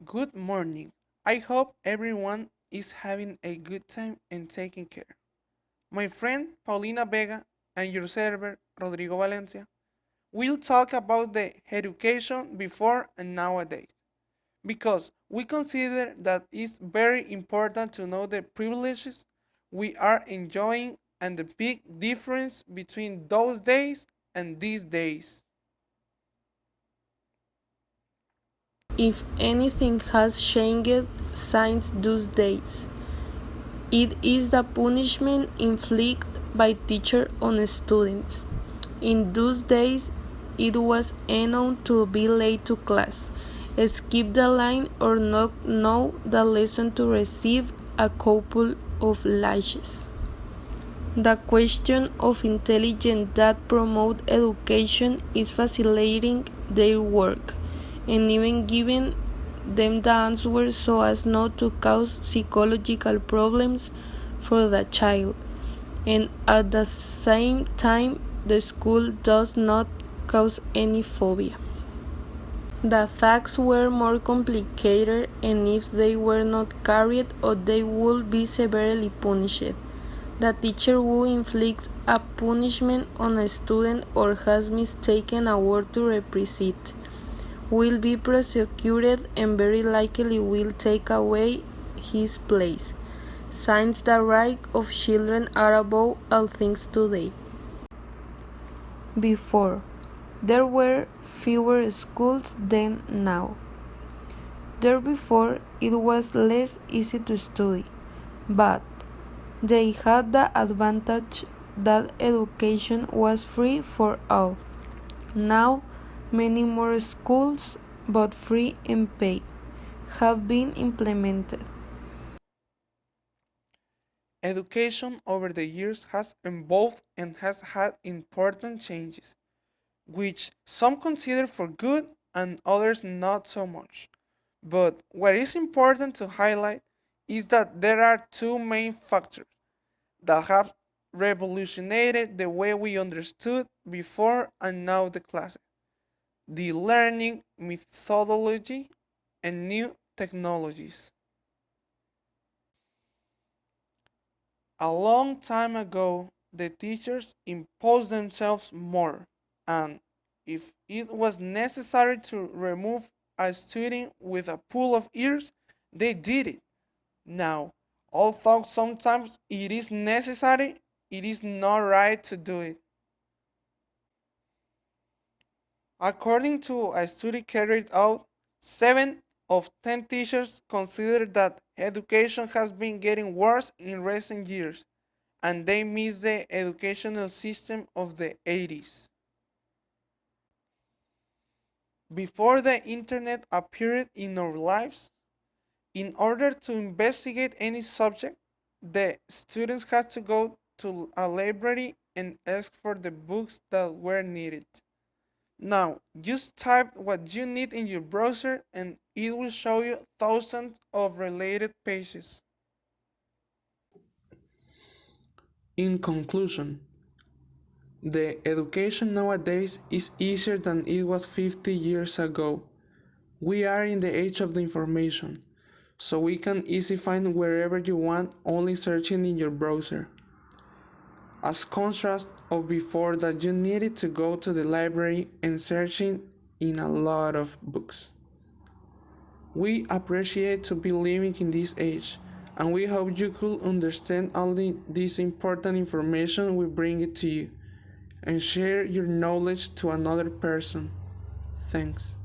Good morning. I hope everyone is having a good time and taking care. My friend Paulina Vega and your server Rodrigo Valencia will talk about the education before and nowadays because we consider that it's very important to know the privileges we are enjoying and the big difference between those days and these days. If anything has changed since those days, it is the punishment inflicted by teachers on students. In those days, it was enough to be late to class, skip the line, or not know the lesson to receive a couple of lashes. The question of intelligence that promote education is facilitating their work and even giving them the answer so as not to cause psychological problems for the child. And at the same time, the school does not cause any phobia. The facts were more complicated, and if they were not carried out, they would be severely punished. The teacher who inflicts a punishment on a student or has mistaken a word to represent will be prosecuted and very likely will take away his place, since the rights of children are above all things today. Before, there were fewer schools than now. Therefore, it was less easy to study, but they had the advantage that education was free for all. Now, many more schools, both free and paid, have been implemented. Education over the years has evolved and has had important changes, which some consider for good and others not so much. But what is important to highlight is that there are two main factors that have revolutionated the way we understood before and now the classes: the learning methodology and new technologies. A long time ago, the teachers imposed themselves more, and if it was necessary to remove a student with a pool of ears, they did it. Now, although sometimes it is necessary, it is not right to do it. According to a study carried out, 7 of 10 teachers consider that education has been getting worse in recent years, and they miss the educational system of the 80s. Before the internet appeared in our lives, in order to investigate any subject, the students had to go to a library and ask for the books that were needed. Now, just type what you need in your browser and it will show you thousands of related pages. In conclusion, the education nowadays is easier than it was 50 years ago. We are in the age of the information, so we can easily find wherever you want only searching in your browser. As contrast of before that you needed to go to the library and searching in a lot of books. We appreciate to be living in this age, and we hope you could understand all this important information we bring it to you and share your knowledge to another person. Thanks.